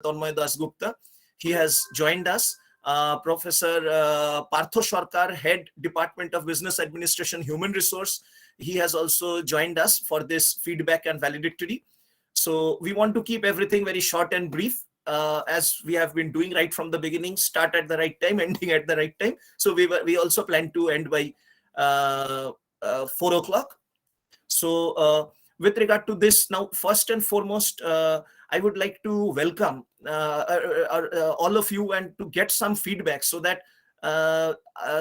Tanmay Dasgupta. He has joined us. Professor Partho Sarkar, Head Department of Business Administration, Human Resource. He has also joined us for this feedback and valedictory. So we want to keep everything very short and brief, as we have been doing right from the beginning, start at the right time, ending at the right time. So we also plan to end by 4 o'clock. So with regard to this, now, first and foremost, I would like to welcome all of you and to get some feedback, so that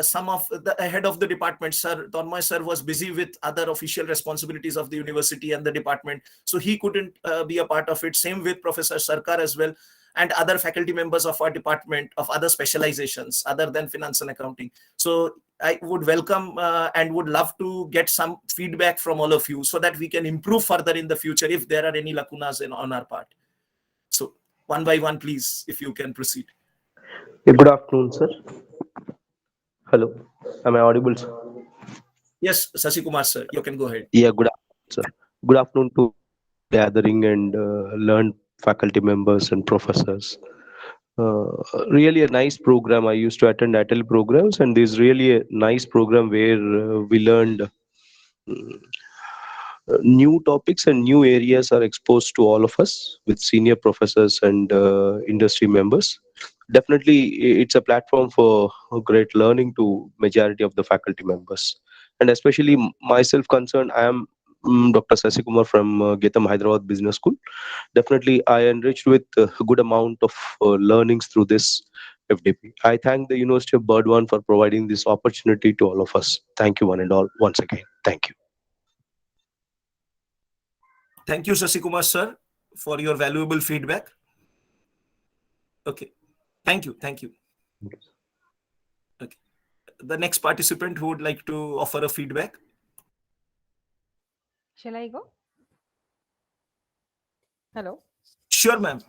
some of the head of the department, Sir Tanmay sir, was busy with other official responsibilities of the university and the department, so he couldn't be a part of it. Same with Professor Sarkar as well, and other faculty members of our department of other specializations other than finance and accounting. So I would welcome and would love to get some feedback from all of you, so that we can improve further in the future if there are any lacunas on our part. So one by one, please, if you can proceed. Good afternoon, sir. Hello. Am I audible, sir? Yes, Sasi Kumar sir, you can go ahead. Yeah, good afternoon, sir. Good afternoon to gathering and learned faculty members and professors. Uh, Really a nice program. I used to attend ATAL programs, and this is really a nice program where we learned new topics and new areas are exposed to all of us with senior professors and industry members. Definitely, it's a platform for great learning to majority of the faculty members, and especially myself concerned. I am Dr. Sasikumar from Getam Hyderabad Business School. Definitely, I enriched with a good amount of learnings through this FDP. I thank the University of Burdwan for providing this opportunity to all of us. Thank you, one and all, once again. Thank you. Thank you, Sasi Kumar sir, for your valuable feedback. Okay, thank you. Okay, the next participant who would like to offer a feedback. Shall I go? Hello. Sure, ma'am.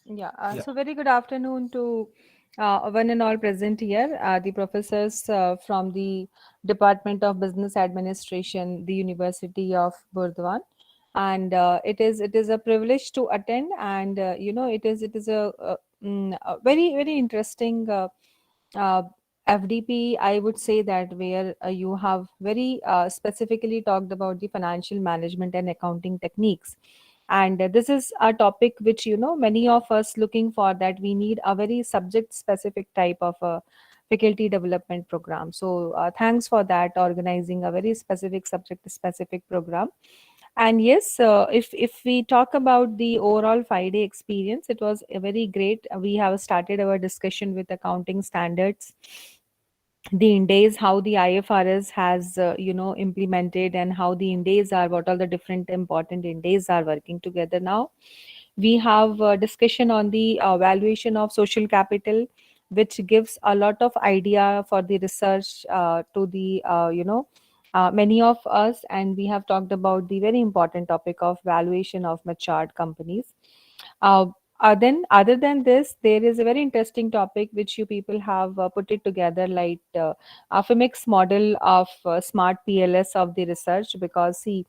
Yeah. Yeah. So very good afternoon to one and all present here, the professors from the Department of Business Administration, the University of Burdwan, and it is a privilege to attend, and it is a very interesting uh, FDP. I would say that where you have very specifically talked about the financial management and accounting techniques, and this is a topic which many of us looking for, that we need a very subject specific type of a faculty development program. So thanks for that, organizing a very specific subject specific program. And yes, if we talk about the overall 5 day experience, it was a very great. We have started our discussion with accounting standards, the Indays, how the IFRS has implemented, and how the Indays are, what all the different important Indays are working together now. We have a discussion on the valuation of social capital, which gives a lot of idea for the research to the many of us. And we have talked about the very important topic of valuation of matured companies. uh, then other than this, there is a very interesting topic which you people have put it together, like a mixed model of smart PLS of the research. Because see,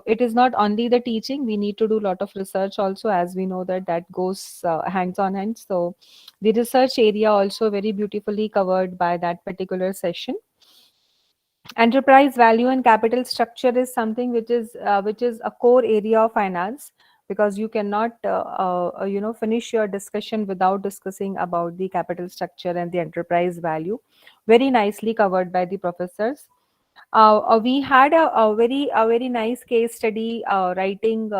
it is not only the teaching, we need to do a lot of research also, as we know that that goes hands on hand. So the research area also very beautifully covered by that particular session. Enterprise value and capital structure is something which is a core area of finance, because you cannot finish your discussion without discussing about the capital structure and the enterprise value, very nicely covered by the professors. We had a very nice case study writing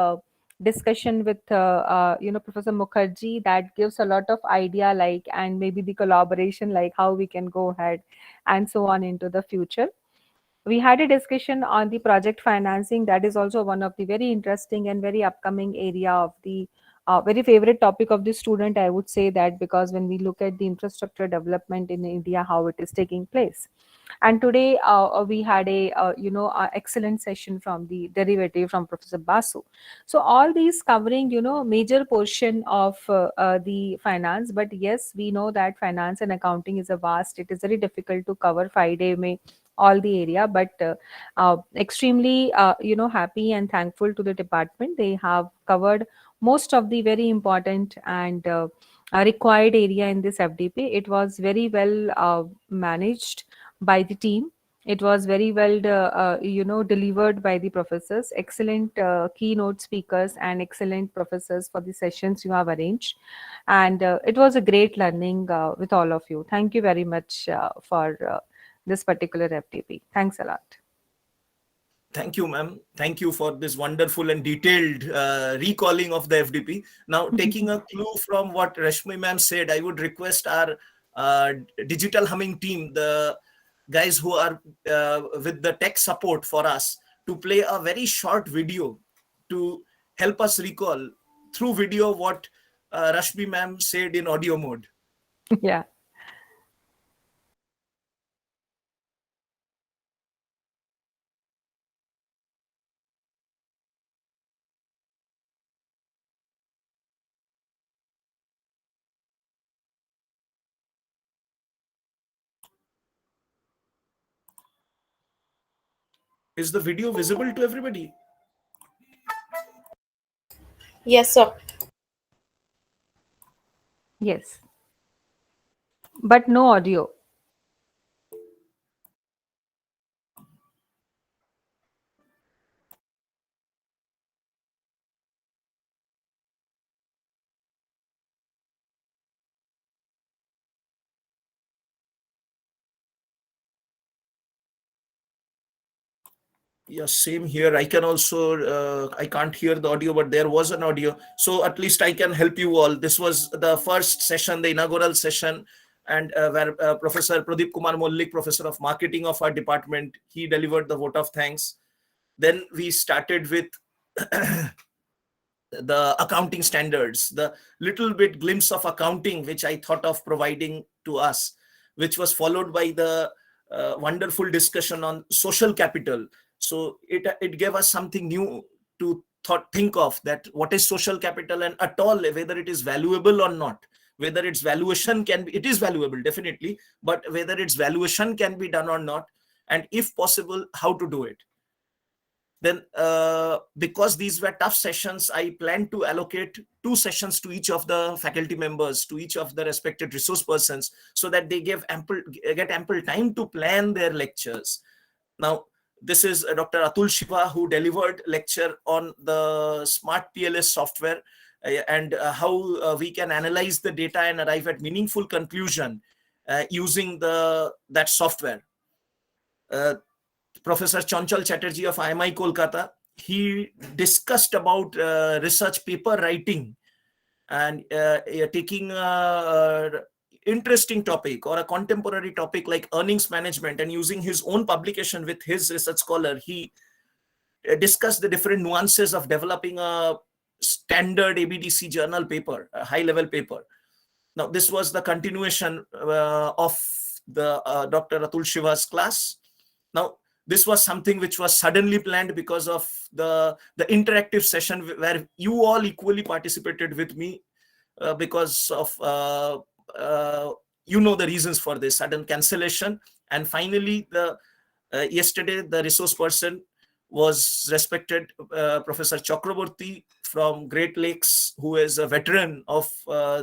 discussion with Professor Mukherjee, that gives a lot of idea, like, and maybe the collaboration, like how we can go ahead and so on into the future. We had a discussion on the project financing. That is also one of the very interesting and very upcoming area of the very favorite topic of the student, I would say that, because when we look at the infrastructure development in India, how it is taking place. And today we had a excellent session from the derivative from Professor Basu. So all these covering major portion of the finance. But yes, we know that finance and accounting is a vast, it is very difficult to cover 5 day may all the area. But extremely happy and thankful to the department. They have covered most of the very important and required area in this FDP. It was very well managed by the team. It was very well, delivered by the professors. Excellent keynote speakers and excellent professors for the sessions you have arranged. And it was a great learning with all of you. Thank you very much for this particular FDP. Thanks a lot. Thank you, ma'am. Thank you for this wonderful and detailed recalling of the FDP. Now, taking a clue from what Rashmi ma'am said, I would request our digital humming team, the guys who are with the tech support for us, to play a very short video to help us recall through video what Rashmi ma'am said in audio mode. Yeah. Is the video visible to everybody? Yes, sir. Yes. But no audio. Yeah, same here. I can also, I can't hear the audio, but there was an audio. So at least I can help you all. This was the first session, the inaugural session, and where Professor Pradeep Kumar Mollik, Professor of Marketing of our department, he delivered the vote of thanks. Then we started with the accounting standards, the little bit glimpse of accounting, which I thought of providing to us, which was followed by the wonderful discussion on social capital. So it gave us something new to think of, that what is social capital, and at all whether it is valuable or not, whether its valuation can be, it is valuable definitely, but whether its valuation can be done or not, and if possible, how to do it. Then because these were tough sessions, I plan to allocate 2 sessions to each of the faculty members, to each of the respected resource persons, so that they get ample time to plan their lectures. Now, this is Dr. Atul Shiva, who delivered lecture on the smart PLS software and how we can analyze the data and arrive at meaningful conclusion using that software. Professor Chanchal Chatterjee of IMI Kolkata, he discussed about research paper writing and taking interesting topic or a contemporary topic like earnings management, and using his own publication with his research scholar, he discussed the different nuances of developing a standard ABDC journal paper, a high level paper. Now, this was the continuation of the Dr. Atul Shiva's class. Now, this was something which was suddenly planned because of the interactive session where you all equally participated with me because of the reasons for this sudden cancellation. And finally, yesterday, the resource person was respected Professor Chakraborty from Great Lakes, who is a veteran of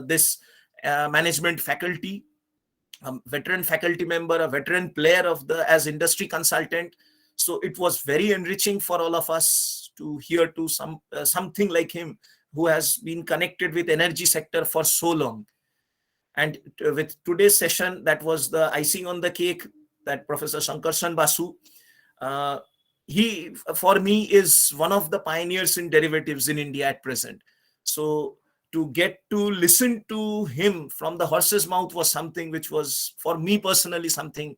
this management faculty, a veteran faculty member, a veteran player as industry consultant. So it was very enriching for all of us to hear to something like him, who has been connected with energy sector for so long. And with today's session, that was the icing on the cake, that Professor Shankarshan Basu, he, for me, is one of the pioneers in derivatives in India at present. So to get to listen to him from the horse's mouth was something which was, for me personally, something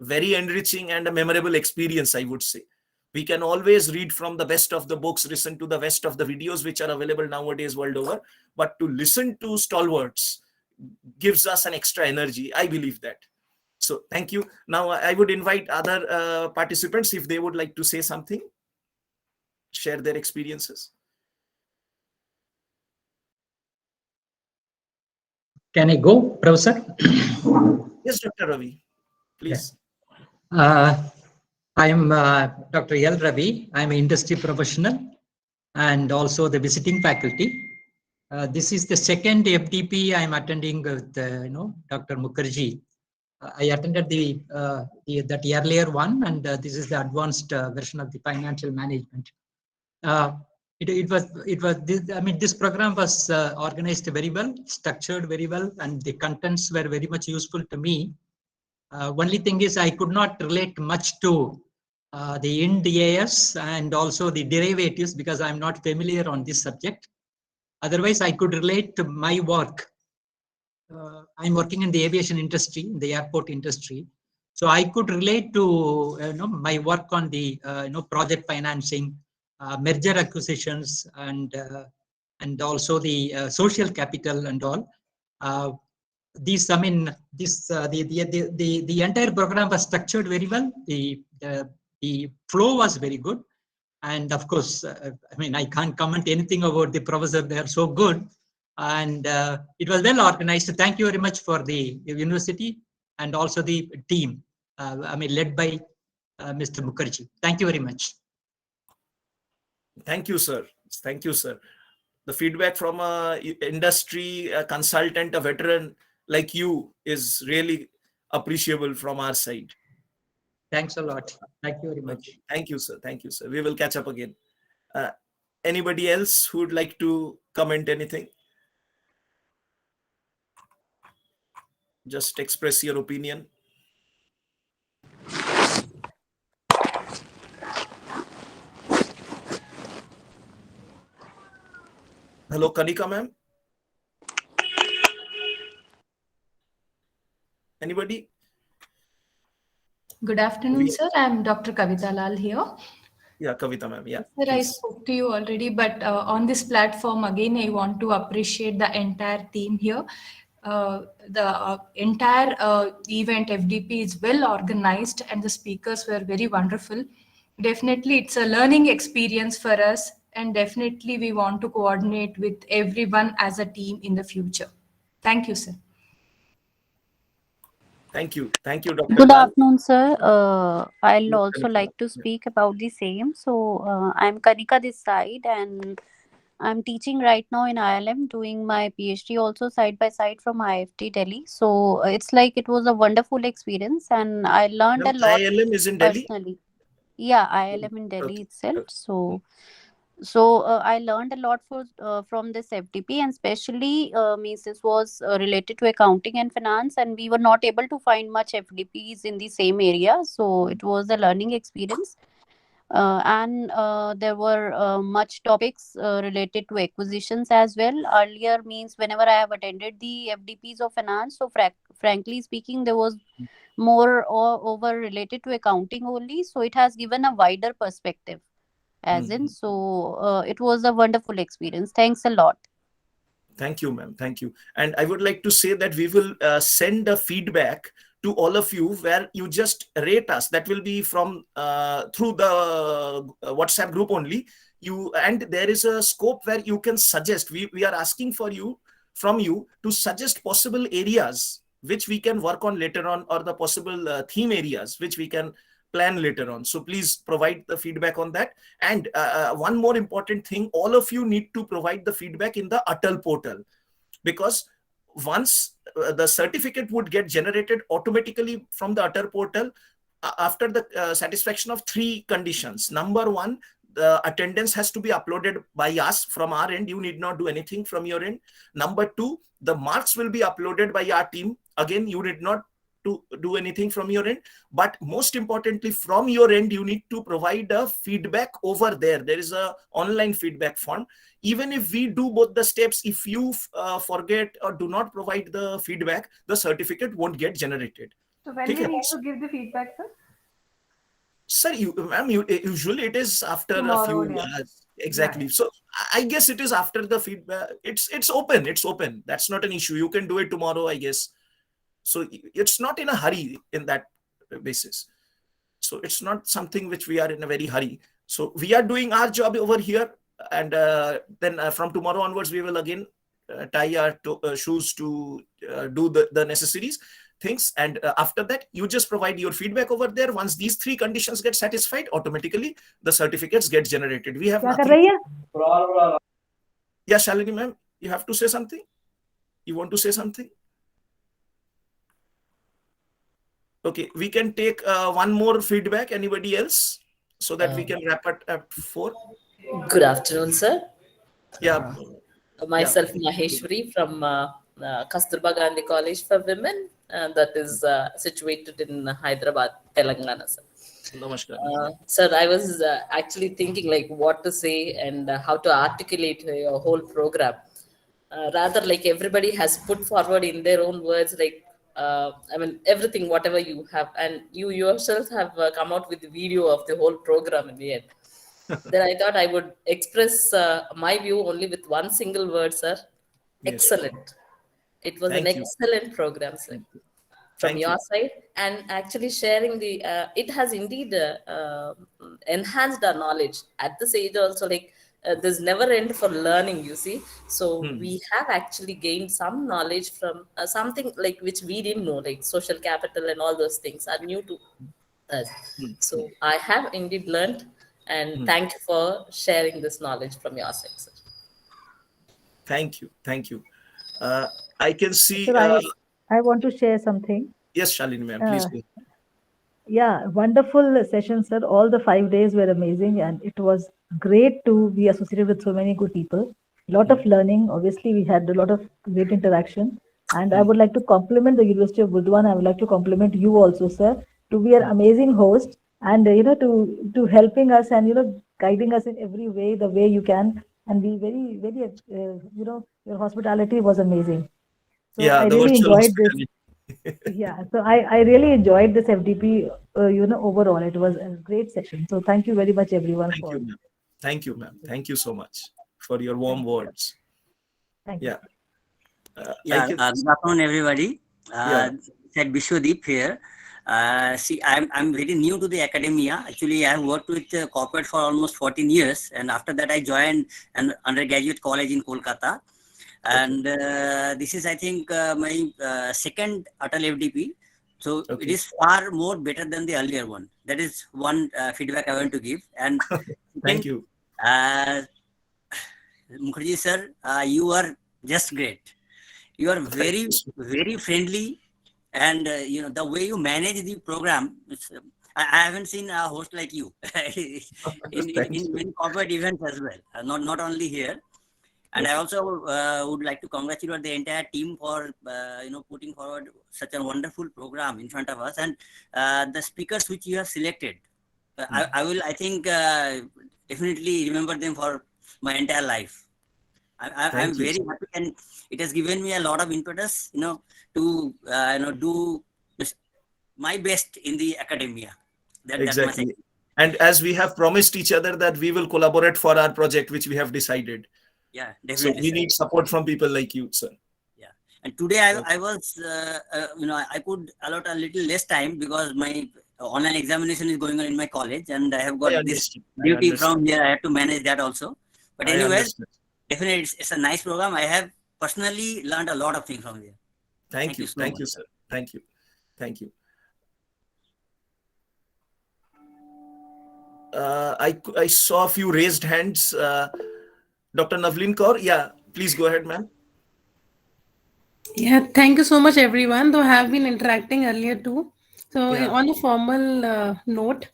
very enriching and a memorable experience, I would say. We can always read from the best of the books, listen to the best of the videos which are available nowadays world over, but to listen to stalwarts gives us an extra energy. I believe that. So thank you. Now I would invite other participants if they would like to say something, share their experiences. Can I go, Professor? Yes, Dr. Ravi, please. I am Dr. L. Ravi. I am an industry professional and also the visiting faculty. This is the second FDP I'm attending with Dr. Mukherjee. I attended that earlier one, and this is the advanced version of the financial management. This program was organized very well, structured very well, and the contents were very much useful to me. Only thing is I could not relate much to the Ind AS and also the derivatives because I'm not familiar on this subject. Otherwise, I could relate to my work. I'm working in the aviation industry, in the airport industry. So I could relate to my work on the project financing, merger acquisitions, and also the social capital and all. The entire program was structured very well. The flow was very good, and of course, I can't comment anything about the professor. They are so good, and it was well organized. Thank you very much for the university and also the team. Led by Mr. Mukherjee. Thank you very much. Thank you, sir. Thank you, sir. The feedback from a industry, a consultant, a veteran like you is really appreciable from our side. Thanks a lot. Thank you very much. Okay. Thank you, sir. Thank you, sir. We will catch up again. Anybody else who would like to comment anything? Just express your opinion. Hello, Kanika ma'am. Anybody? Good afternoon, sir. I'm Dr. Kavita Lal here. Yeah, Kavita ma'am. Yeah. Sir, I spoke to you already, but on this platform, again, I want to appreciate the entire team here. The entire event FDP is well organized and the speakers were very wonderful. Definitely, it's a learning experience for us, and definitely we want to coordinate with everyone as a team in the future. Thank you, sir. Thank you. Thank you, Dr. Good Lal. afternoon, sir. I'll Yes, also Kanika. like to speak about the same. So, I'm Kanika this side, and I'm teaching right now in ILM, doing my PhD also side by side from IFT Delhi. So, it's like it was a wonderful experience, and I learned a Ma'am, lot ILM is in Delhi? personally. Yeah, ILM in Delhi Okay. itself. So I learned a lot from this FDP, and especially means this was related to accounting and finance, and we were not able to find much FDPs in the same area. So it was a learning experience, and there were much topics related to acquisitions as well. Earlier means whenever I have attended the FDPs of finance, so frankly speaking, there was more over related to accounting only. So it has given a wider perspective as in. So it was a wonderful experience. Thanks a lot. Thank you, ma'am. Thank you. And I would like to say that we will send a feedback to all of you where you just rate us. That will be from through the WhatsApp group only. And there is a scope where you can suggest. We are asking from you to suggest possible areas which we can work on later on, or the possible theme areas which we can plan later on. So please provide the feedback on that. And one more important thing, all of you need to provide the feedback in the ATAL portal, because once the certificate would get generated automatically from the ATAL portal after the satisfaction of 3 conditions. Number 1, the attendance has to be uploaded by us from our end. You need not do anything from your end. Number 2, the marks will be uploaded by our team. Again, you need not to do anything from your end, but most importantly from your end you need to provide a feedback over there. There is a online feedback form. Even if we do both the steps, if you forget or do not provide the feedback, the certificate won't get generated. So when we need to give the feedback, sir? Sir, usually it is after Tomorrow, a few yeah. exactly. Yeah. So I guess it is after the feedback. It's open. That's not an issue. You can do it tomorrow, I guess. So it's not in a hurry in that basis. So it's not something which we are in a very hurry. So we are doing our job over here, and then from tomorrow onwards we will again tie our shoes to do the necessaries things. And after that, you just provide your feedback over there. Once these 3 conditions get satisfied, automatically the certificates get generated. We have nothing. Yeah, Shalini ma'am. You have to say something? You want to say something? Okay, we can take one more feedback. Anybody else? So that we can wrap it at 4. Good afternoon, sir. Yeah. Myself, Maheshwari from Kasturba Gandhi College for Women, that is situated in Hyderabad, Telangana, sir. Namaskar. Sir, I was actually thinking like what to say and how to articulate your whole program. Rather, like everybody has put forward in their own words, like I mean everything, whatever you have, and you yourself have come out with the video of the whole program in the end. Then I thought I would express my view only with one single word, sir. Yes. Excellent. It was an Thank you. excellent program, sir, from Thank your you. side, and actually sharing the. It has indeed enhanced our knowledge at this age. Also, like there's never end for learning. You see, so we have actually gained some knowledge from something like which we didn't know, like social capital and all those things are new to us. So I have indeed learned, and thank you for sharing this knowledge from your side, sir. Thank you. Thank you. I can see. Sir, I want to share something. Yes, Shalini ma'am, please go. Yeah, wonderful session, sir. All the 5 days were amazing, and it was great to be associated with so many good people. A lot of learning. Obviously, we had a lot of great interaction. And I would like to compliment the University of Burdwan. I would like to compliment you also, sir, to be an amazing host and to helping us and guiding us in every way, the way you can, and be very very your hospitality was amazing. So Yeah, I the really virtual enjoyed this. hospitality. Yeah, so I really enjoyed this FDP. Overall, it was a great session. So thank you very much, everyone. Thank you, ma'am. Thank you, ma'am. Thank you so much for your warm words. Thank you. Yeah. Good afternoon, everybody. Said Bishwadeep here. See, I'm very new to the academia. Actually, I have worked with corporate for almost 14 years, and after that, I joined an undergraduate college in Kolkata. And this is, I think, my second ATAL FDP. So it is far more better than the earlier one. That is one feedback I want to give. And thank you. Mukherjee sir, you are just great. You are very, very friendly, and the way you manage the program. I haven't seen a host like you in many corporate events as well. Not only here. And I also would like to congratulate the entire team for putting forward such a wonderful program in front of us, and the speakers which you have selected. I will, I think, definitely remember them for my entire life. I'm very happy, and it has given me a lot of impetus, to do my best in the academia. Exactly. And as we have promised each other that we will collaborate for our project, which we have decided. Yeah, definitely. So we need support from people like you, sir. Yeah, and today I was, I could allot a little less time because my online examination is going on in my college, and I have got this duty from here. I have to manage that also. But anyway, definitely it's a nice program. I have personally learned a lot of things from here. Thank you. Thank you, sir. Thank you. Thank you. I saw a few raised hands. Dr. Navleen Kaur, yeah, please go ahead, ma'am. Yeah, thank you so much, everyone. Though I have been interacting earlier too. So, on a formal note,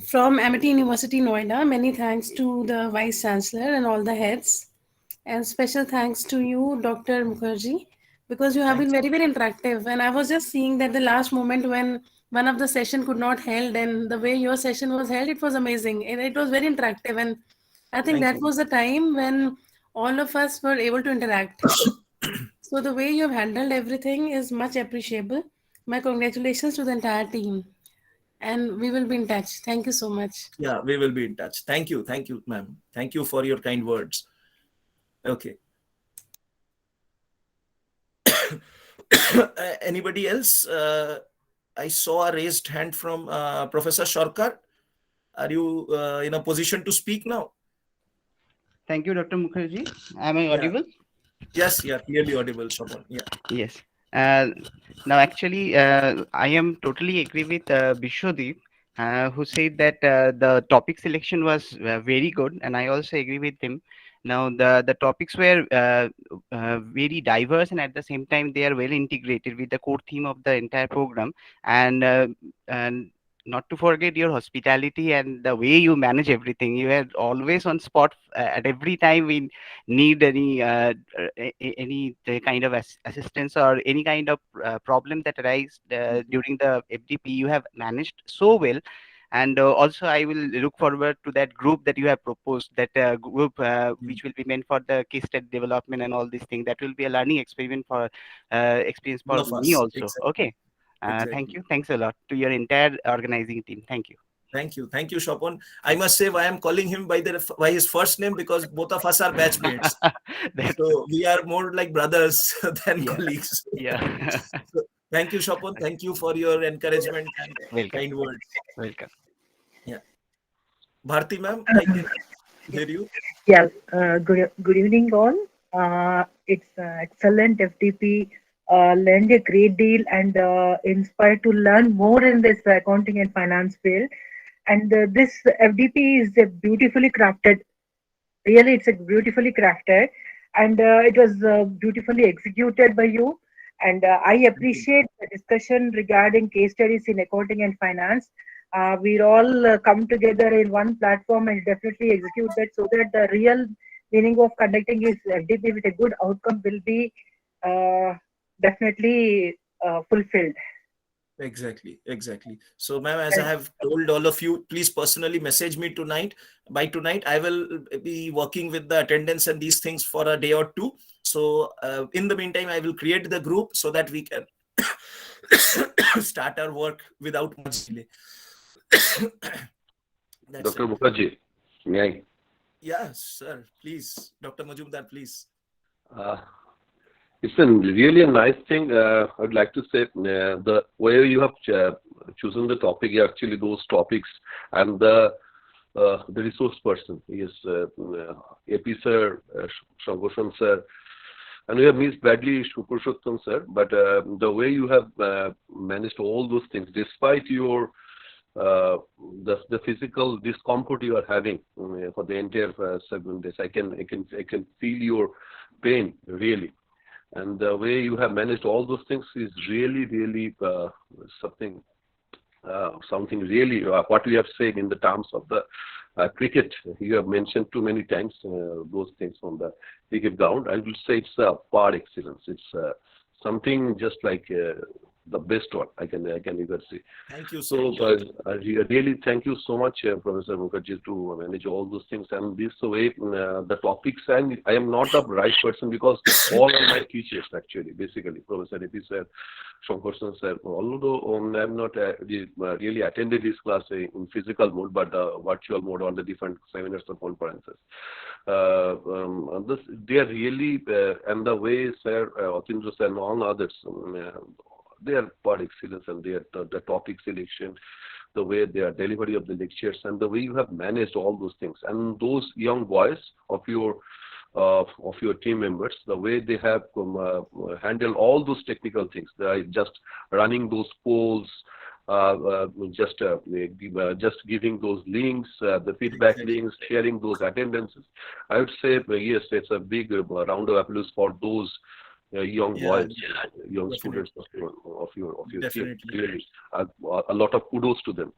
from Amity University, Noida, many thanks to the Vice Chancellor and all the heads. And special thanks to you, Dr. Mukherjee, because you have been very, very interactive. And I was just seeing that the last moment when one of the session could not held, and the way your session was held, it was amazing. And it was very interactive. And I think that was the time when all of us were able to interact. So the way you have handled everything is much appreciable. My congratulations to the entire team. And we will be in touch. Thank you so much. Yeah, we will be in touch. Thank you. Thank you, ma'am. Thank you for your kind words. Okay. Anybody else? I saw a raised hand from Professor Sharkar. Are you in a position to speak now? Thank you, Dr. Mukherjee. Am I audible? Yes, yeah, clearly audible, Shobhan. Yeah. Yes. Now, actually, I am totally agree with Bishwadeep, who said that the topic selection was very good, and I also agree with him Now, the topics were very diverse, and at the same time, they are well integrated with the core theme of the entire program. And not to forget your hospitality and the way you manage everything. You are always on spot at every time we need any kind of assistance or any kind of problem that arises during the FDP. You have managed so well. And also, I will look forward to that group that you have proposed, that group which will be meant for the case study development and all these things. That will be a learning experiment for experience All for of me us. also. Exactly. Okay. Thank Exactly. you. Thanks a lot to your entire organizing team. Thank you. Thank you. Thank you, Shopon. I must say, I am calling him by his first name because both of us are batchmates. So we are more like brothers than colleagues. Yeah. So, thank you, Shopon. Thank you for your encouragement and Welcome. kind words. Welcome. Yeah. Bharti ma'am, I can hear you. Yeah, good evening all. It's excellent FTP. Learned a great deal and inspired to learn more in this accounting and finance field. And this FDP is beautifully crafted. Really, it's beautifully crafted, and it was beautifully executed by you. And I appreciate the discussion regarding case studies in accounting and finance. We'll all come together in one platform and definitely execute that so that the real meaning of conducting is FDP with a good outcome will be uh, definitely fulfilled. Exactly. So, ma'am, as I have told all of you, please personally message me tonight. By tonight, I will be working with the attendance and these things for a day or two. So, in the meantime, I will create the group so that we can start our work without much delay. Dr. Mukherjee, may I? Yes, sir. Please, Dr. Majumdar, please. It's really a nice thing. I'd like to say the way you have chosen the topic, actually those topics, and the resource person is AP sir, Shankoshan sir, and we have missed badly Shupurushottam sir. But the way you have managed all those things, despite your the physical discomfort you are having for the entire 7 days, I can feel your pain really. And the way you have managed all those things is really something really what we have said in the terms of the cricket. You have mentioned too many times those things from the cricket ground. I will say it's par excellence. It's something just like the best one I can even say. Thank you so much. I really thank you so much, Professor Mukherjee, to manage all those things and this way the topics. And I am not the right person because all are my teachers actually, basically Professor A.P. sir, Shankarsan sir. Although I am not really attended this class in physical mode, but virtual mode on the different seminars or conferences. They are really and the way sir, Atindra sir and all others. They are part excellence, and they are the topic selection, the way they are delivery of the lectures, and the way you have managed all those things. And those young boys of your team members, the way they have handled all those technical things. They are just running those polls, just giving those links, the feedback links, sharing those attendances. I would say yes, it's a big round of applause for those young boys, young students of your team. Really, a lot of kudos to them.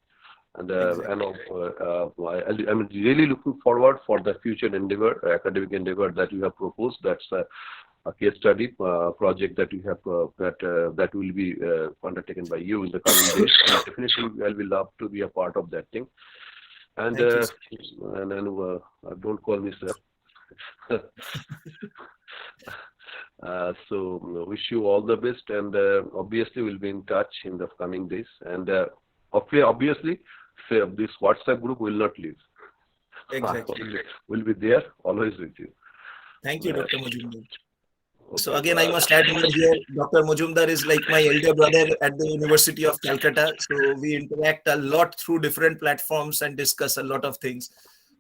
And I'm really looking forward for the future endeavor, academic endeavor that you have proposed. That's a case study project that you have that will be undertaken by you in the coming days. And definitely, I will love to be a part of that thing. And don't call me sir. So wish you all the best, and obviously we'll be in touch in the coming days. And obviously, this WhatsApp group will not leave. Exactly. We'll be there always with you. Thank you, Dr. Majumdar. So again, I must add over here, Dr. Majumdar is like my elder brother at the University of Calcutta. So we interact a lot through different platforms and discuss a lot of things.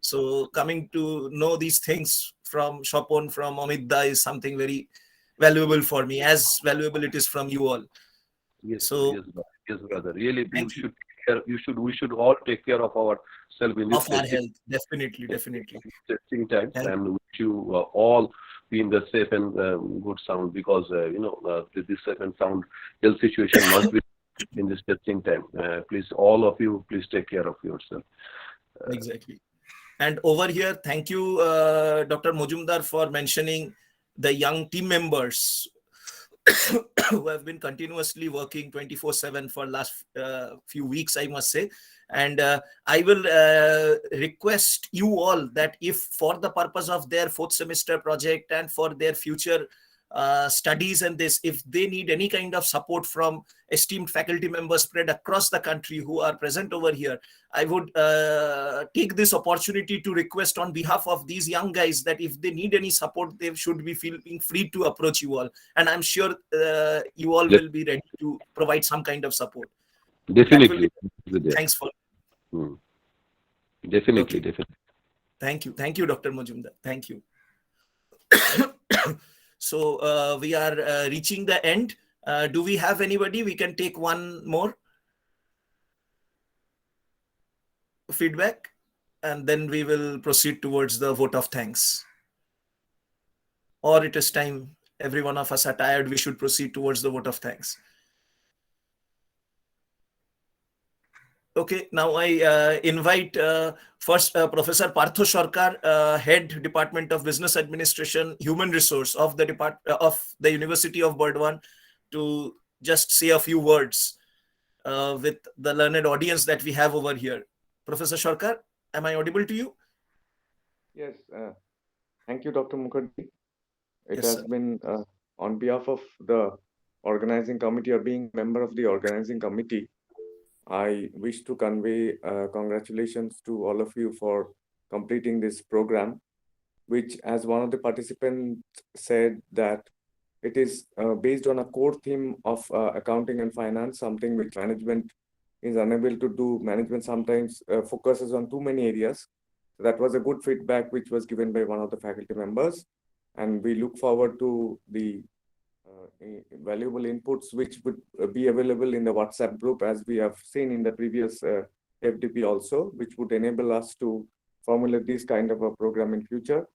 So coming to know these things from Shopon, from Amidda is something very valuable for me, as valuable it is from you all. Yes, so yes, brother. Really, you should care. We should all take care of ourselves in this Of our testing, health, definitely. testing times, Thank and wish you all be in the safe and good sound, because this safe and sound health situation must be in this testing time. Please, all of you, please take care of yourself. Exactly. And over here, thank you, Dr. Mojumdar, for mentioning the young team members who have been continuously working 24/7 for last few weeks, I must say. And I will request you all that if for the purpose of their 4th semester project and for their future studies and this, if they need any kind of support from esteemed faculty members spread across the country who are present over here, I would take this opportunity to request on behalf of these young guys that if they need any support, they should be feeling free to approach you all. And I'm sure you all will be ready to provide some kind of support. Definitely. Thanks for. Definitely. Thank you, Dr. Mojumdar. Thank you. So we are reaching the end. Do we have anybody? We can take one more feedback, and then we will proceed towards the vote of thanks. Or it is time, every one of us are tired, we should proceed towards the vote of thanks. Okay, now I invite first Professor Partho Sarkar, Head Department of Business Administration, Human Resource of the University of Burdwan, to just say a few words with the learned audience that we have over here. Professor Sarkar, am I audible to you? Yes. Thank you, Dr. Mukherjee. It Yes, has sir. been on behalf of the organizing committee, or being a member of the organizing committee, I wish to convey congratulations to all of you for completing this program, which, as one of the participants said, that it is based on a core theme of accounting and finance, something which management is unable to do. Management sometimes focuses on too many areas. That was a good feedback which was given by one of the faculty members, and we look forward to the valuable inputs which would be available in the WhatsApp group, as we have seen in the previous FDP also, which would enable us to formulate this kind of a program in future.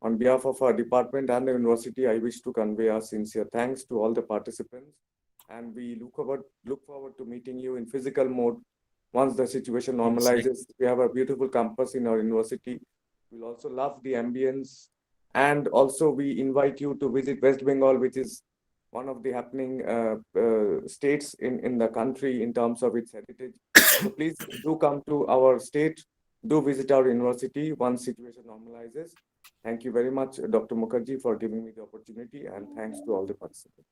On behalf of our department and the university, I wish to convey our sincere thanks to all the participants, and we look forward to meeting you in physical mode once the situation normalizes. We have a beautiful campus in our university. We'll also love the ambience, and also we invite you to visit West Bengal, which is one of the happening states in the country in terms of its heritage. So please do come to our state, do visit our university once situation normalizes. Thank you very much, Dr. Mukherjee, for giving me the opportunity, and thanks to all the participants.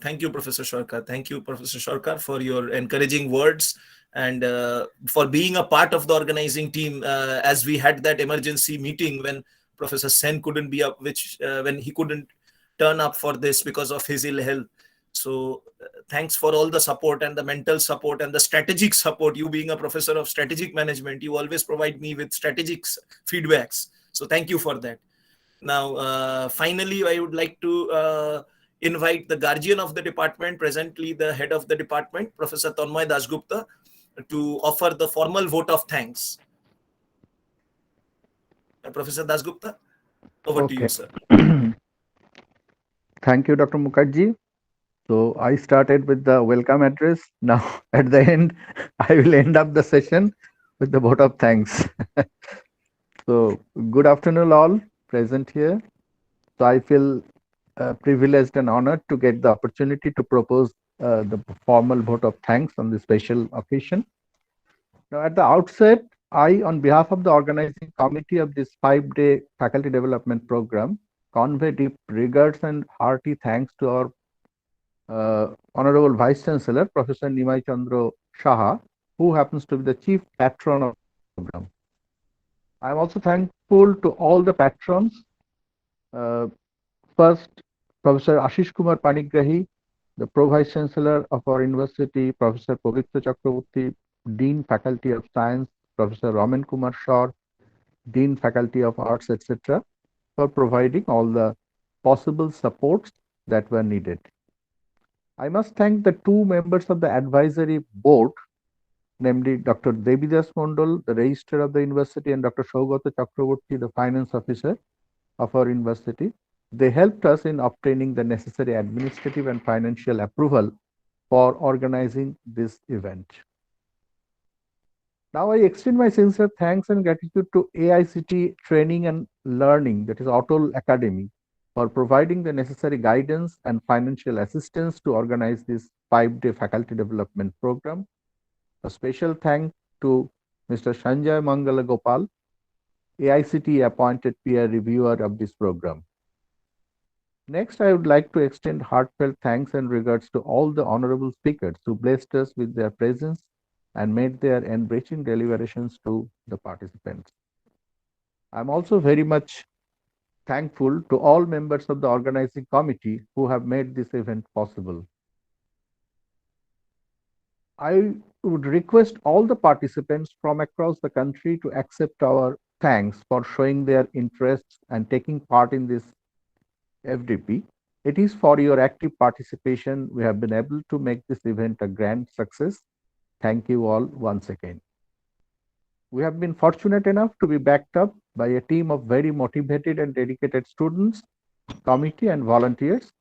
Thank you, Professor Sarkar. Thank you, Professor Sarkar, for your encouraging words and for being a part of the organizing team as we had that emergency meeting when Professor Sen couldn't be up, when he couldn't turn up for this because of his ill health. So thanks for all the support and the mental support and the strategic support. You being a professor of strategic management, you always provide me with strategic feedbacks. So thank you for that. Now, finally, I would like to invite the guardian of the department, presently the head of the department, Professor Tanmay Dasgupta, to offer the formal vote of thanks. Professor Dasgupta, over to you, sir. Thank you, Dr. Mukherjee. So I started with the welcome address. Now at the end, I will end up the session with the vote of thanks. So good afternoon all present here. So I feel privileged and honored to get the opportunity to propose the formal vote of thanks on this special occasion. Now at the outset, I, on behalf of the organizing committee of this 5-day faculty development program, convey deep regards and hearty thanks to our Honorable Vice Chancellor, Professor Nimai Chandra Saha, who happens to be the chief patron of the program. I am also thankful to all the patrons. First, Professor Ashish Kumar Panigrahi, the Pro Vice Chancellor of our university, Professor Pavitra Chakraborty, Dean Faculty of Science, Professor Raman Kumar Shor, Dean Faculty of Arts, etc., for providing all the possible supports that were needed. I must thank the 2 members of the advisory board namely Dr. Devidas Mondal, the Registrar of the University, and Dr. Saugata Chakraborty, the Finance Officer of our university. They helped us in obtaining the necessary administrative and financial approval for organizing this event. Now I extend my sincere thanks and gratitude to AICT Training and Learning, that is ATAL Academy, for providing the necessary guidance and financial assistance to organize this 5-day faculty development program. A special thank to Mr. Sanjay Mangala Gopal, AICT appointed peer reviewer of this program. Next, I would like to extend heartfelt thanks and regards to all the honorable speakers who blessed us with their presence and made their enriching deliberations to the participants. I'm also very much thankful to all members of the organizing committee who have made this event possible. I would request all the participants from across the country to accept our thanks for showing their interests and taking part in this FDP. It is for your active participation we have been able to make this event a grand success. Thank you all once again. We have been fortunate enough to be backed up by a team of very motivated and dedicated students, committee and volunteers.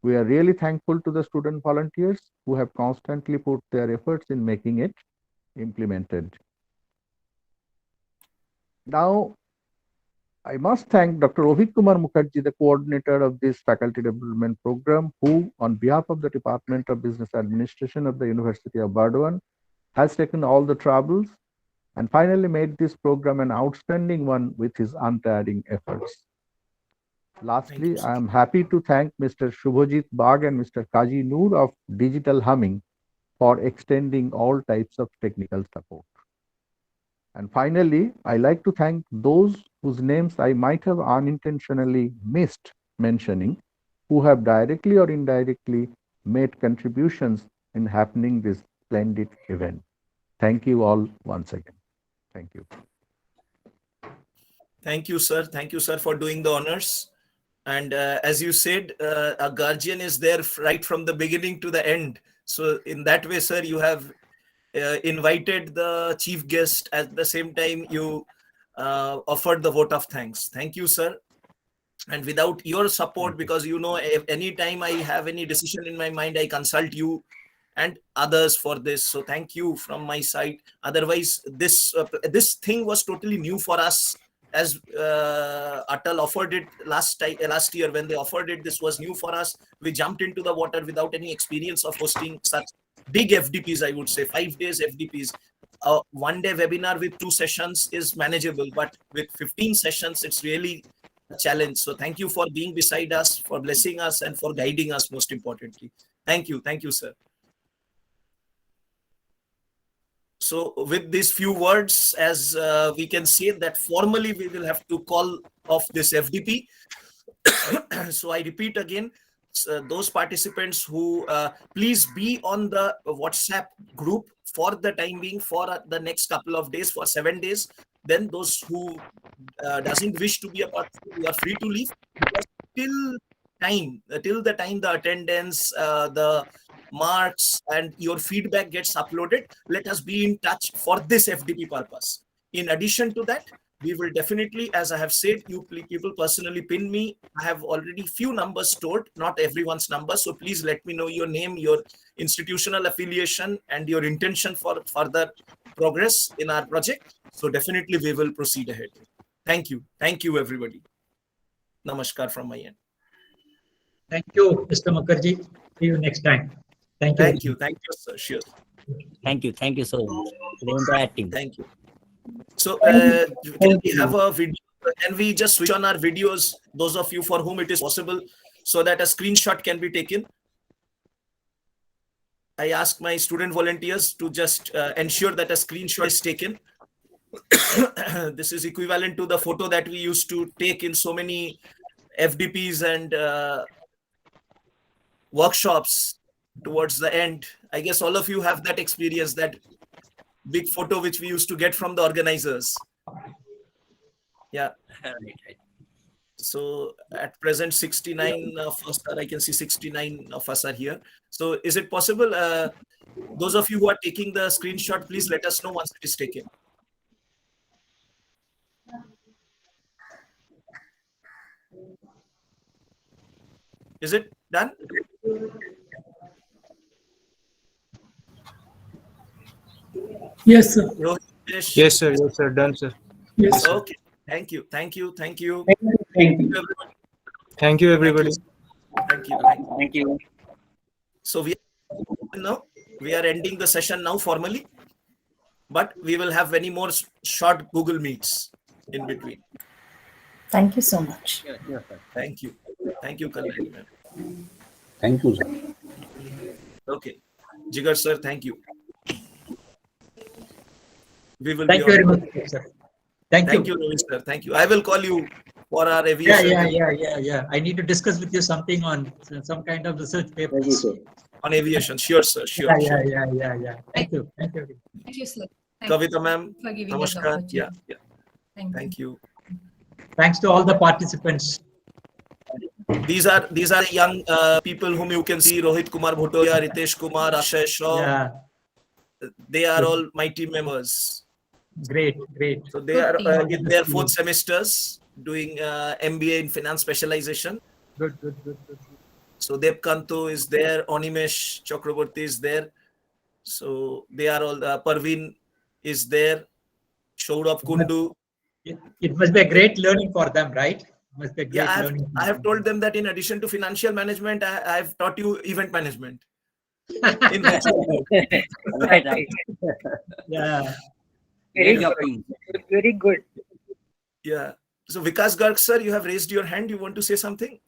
We are really thankful to the student volunteers who have constantly put their efforts in making it implemented. Now, I must thank Dr. Ovik Kumar Mukherjee, the coordinator of this faculty development program, who, on behalf of the Department of Business Administration of the University of Burdwan, has taken all the troubles and finally made this program an outstanding one with his untiring efforts. Lastly, I am happy to thank Mr. Shubhajit Bagh and Mr. Kaji Noor of Digital Humming for extending all types of technical support. And finally, I like to thank those whose names I might have unintentionally missed mentioning, who have directly or indirectly made contributions in happening this splendid event. Thank you all once again. Thank you. Thank you, sir. Thank you, sir, for doing the honors. And as you said, a guardian is there right from the beginning to the end. So in that way, sir, you have invited the chief guest. At the same time, you offered the vote of thanks. Thank you, sir. And without your support, because you know, if any time I have any decision in my mind, I consult you and others for this. So thank you from my side. Otherwise, this thing was totally new for us. As ATAL offered it last year, when they offered it, this was new for us. We jumped into the water without any experience of hosting such big FDPs. I would say 5 days FDPs. 1 day webinar with 2 sessions is manageable, but with 15 sessions, it's really a challenge. So thank you for being beside us, for blessing us, and for guiding us, most importantly. Thank you, sir. So with these few words, as we can say that formally we will have to call off this FDP. So I repeat again, those participants who please be on the WhatsApp group for the time being, for the next couple of days, for 7 days. Then those who doesn't wish to be a part, you are free to leave, because till the time the attendance, the marks and your feedback gets uploaded, let us be in touch for this FDP purpose. In addition to that, we will definitely, as I have said, you people personally pin me. I have already few numbers stored, not everyone's number. So please let me know your name, your institutional affiliation, and your intention for further progress in our project. So definitely we will proceed ahead. Thank you. Thank you, everybody. Namaskar from my end. Thank you, Mr. Mukherjee. See you next time. Thank you. Thank you, sir. Sure. Thank you so much for the entire team. Thank you. So can we have a video? Can we just switch on our videos, those of you for whom it is possible, so that a screenshot can be taken? I ask my student volunteers to just ensure that a screenshot is taken. This is equivalent to the photo that we used to take in so many FDPs and workshops towards the end. I guess all of you have that experience, that big photo which we used to get from the organizers. Yeah. So at present, 69 of us are, I can see 69 of us are here. So is it possible, those of you who are taking the screenshot, please let us know once it is taken. Is it done? Yes, sir. Rohit, Yes, sir. Yes, sir. Done, sir. Yes, sir. Okay. Thank you. Thank you. Thank you. Thank you. Thank you, everybody. Thank you. Thank you. So we are ending the session now formally, but we will have many more short Google Meets in between. Thank you so much. Thank you. Thank you, Kalyani ma'am. Thank you, sir. Okay. Jigar sir, thank you. We will Thank be you very on. much, sir. Thank you. Rohit sir. Thank you. I will call you for our aviation. Yeah. I need to discuss with you something on some kind of research papers. Thank you, sir. On aviation. Sure, sir. Sure. Yeah. Thank you. Thank you. Thank you, sir. Kavita ma'am. For giving us the Namaskar. opportunity. Yeah. Thank you. Thanks to all the participants. These are young people whom you can see: Rohit Kumar Bhutoya, Ritesh Kumar, Ashay Shaw. Yeah. They are all my team members. Great. So they are in their 4th semesters doing MBA in finance specialization. Good. So Devkanto is there, Onimesh Chakraborty is there. So they are all, Parveen is there, Shourabh Kundu. It must be a great learning for them, right? Must be a great learning. I have told them that in addition to financial management, I have taught you event management. Right. Yeah. Very good. Yeah. So Vikas Garg sir, you have raised your hand. You want to say something?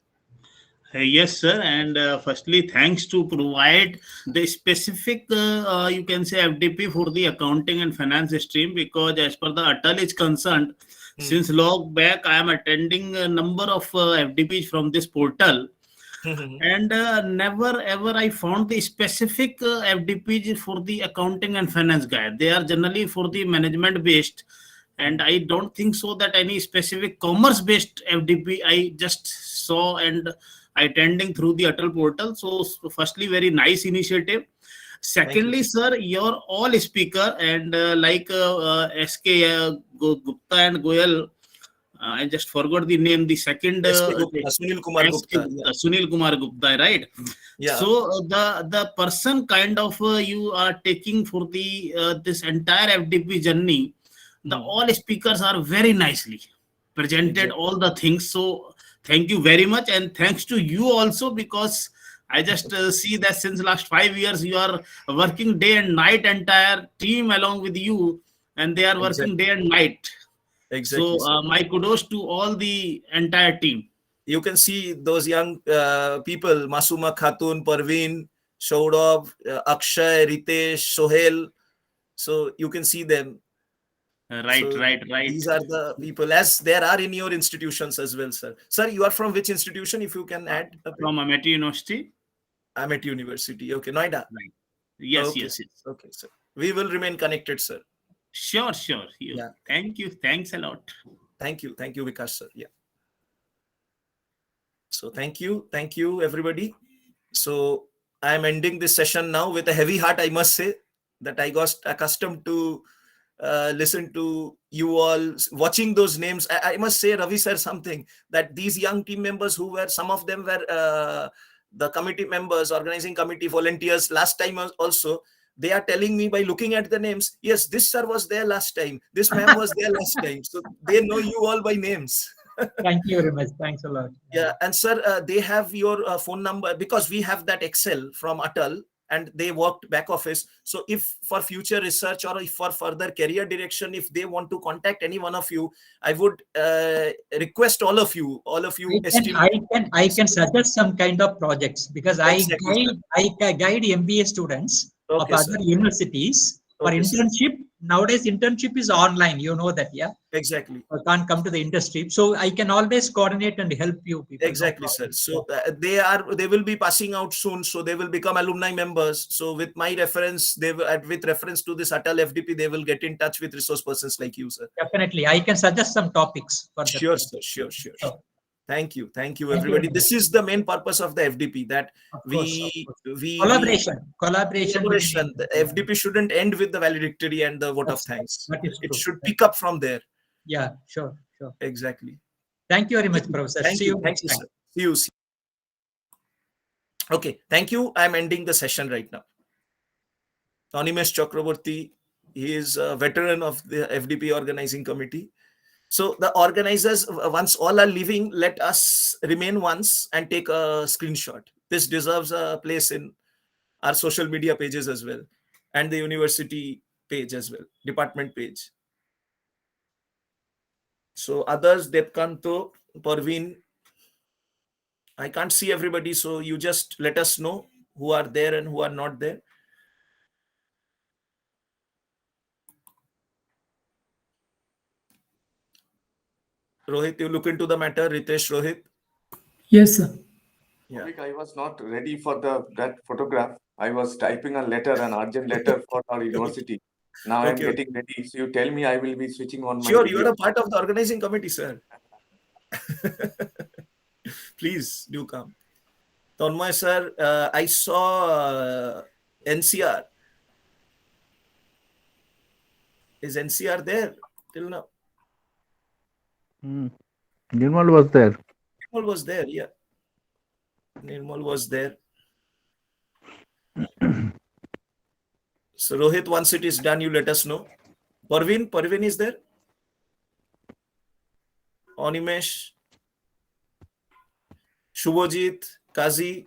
Yes, sir. And firstly, thanks to provide the specific, you can say, FDP for the accounting and finance stream, because as per the ATAL is concerned, since long back, I am attending a number of FDPs from this portal. And never ever I found the specific FDPs for the accounting and finance guy. They are generally for the management based. And I don't think so that any specific commerce based FDP I just saw and attending through the ATAL portal. So firstly, very nice initiative. Secondly, sir, your all speaker and like SK Gupta and Goyal, I just forgot the name. The second Sunil Kumar Gupta. Sunil Kumar Gupta, right? Yeah. So the person kind of you are taking for the this entire FDP journey. The all speakers are very nicely presented all the things. So thank you very much, and thanks to you also, because I just see that since last 5 years you are working day and night, entire team along with you, and they are working day and night. Exactly. So my kudos to all the entire team. You can see those young people: Masuma Khatun, Parveen, Shourabh, Akshay, Ritesh, Sohail. So you can see them. Right. These are the people, as there are in your institutions as well, sir. Sir, you are from which institution, if you can add? From Amity University. Amity University. Okay, Noida. Right. Yes, okay. yes. Okay, sir. We will remain connected, sir. Sure. Yeah. Thank you. Thanks a lot. Thank you, Vikas, sir. Yeah. So thank you, everybody. So I am ending this session now with a heavy heart. I must say that I got accustomed to listen to you all, watching those names. I must say, Ravi sir, something that these young team members who were, some of them were the committee members, organizing committee volunteers last time also. They are telling me by looking at the names, yes, this sir was there last time, this ma'am was there last time. So they know you all by names. Thank you very much. Thanks a lot. Yeah, and sir, they have your phone number, because we have that Excel from ATAL, and they worked back office. So if for future research or if for further career direction, if they want to contact any one of you, I would request all of you. I can suggest some kind of projects, because I guide MBA students of other universities for internship. Nowadays, internship is online. You know that, yeah? Exactly. I can't come to the industry. So I can always coordinate and help you people. Exactly, sir. So they will be passing out soon. So they will become alumni members. So with my reference, with reference to this ATAL FDP, they will get in touch with resource persons like you, sir. Definitely. I can suggest some topics for that. Sure, sir. Sure. Thank you, everybody. This is the main purpose of the FDP, that we collaboration. The FDP shouldn't end with the valedictory and the vote of thanks. It should pick up from there. Yeah, sure. Exactly. Thank you very much, Professor. Thank See you, you next time. sir. See you. Okay, thank you. I'm ending the session right now. Animesh Chakraborty, he is a veteran of the FDP organizing committee. So the organizers, once all are leaving, let us remain once and take a screenshot. This deserves a place in our social media pages as well, and the university page as well, department page. So others, Depkanto, Parveen, I can't see everybody, so you just let us know who are there and who are not there. Rohit, you look into the matter. Ritesh, Rohit. Yes, sir. Yeah. I was not ready for that photograph. I was typing a letter, an urgent letter for our university. Now I'm getting ready. So you tell me, I will be switching on my Sure, video. you are a part of the organizing committee, sir. Please do come. Tanmay, sir, I saw NCR. Is NCR there till now? Nirmal was there. Nirmal was there, yeah. Nirmal was there. So Rohit, once it is done, you let us know. Parveen is there? Animesh, Shubhajit, Kazi.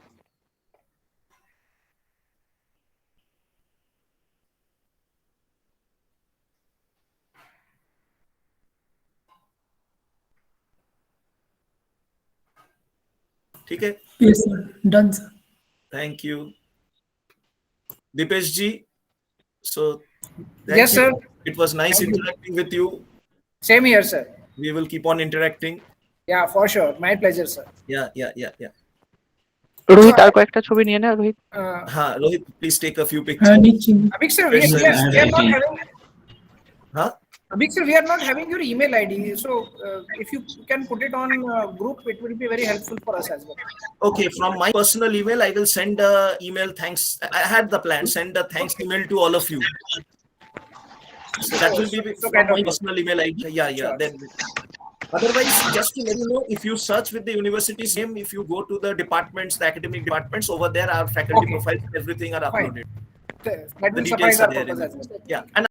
Okay. Yes, sir. Done, sir. Thank you. Dipesh ji. So, yes, sir. It was nice interacting with you. Same here, sir. We will keep on interacting. Yeah, for sure. My pleasure, sir. Yeah. Rohit আর কয়েকটা ছবি নিয়ে না Rohit Rohit, please take a few pictures. Abhik sir, we are not having. Abhik sir, we are not having your email ID. So if you can put it on group, it will be very helpful for us as well. Okay, from my personal email, I will send a email. Thanks. I had the plan. Send a thanks email to all of you. So that will be from my personal email ID. Yeah. Sure. Then. Otherwise, just to let you know, if you search with the university's name, if you go to the departments, the academic departments, over there, our faculty profiles, everything are uploaded. That will suffice our purpose as well. Yeah. And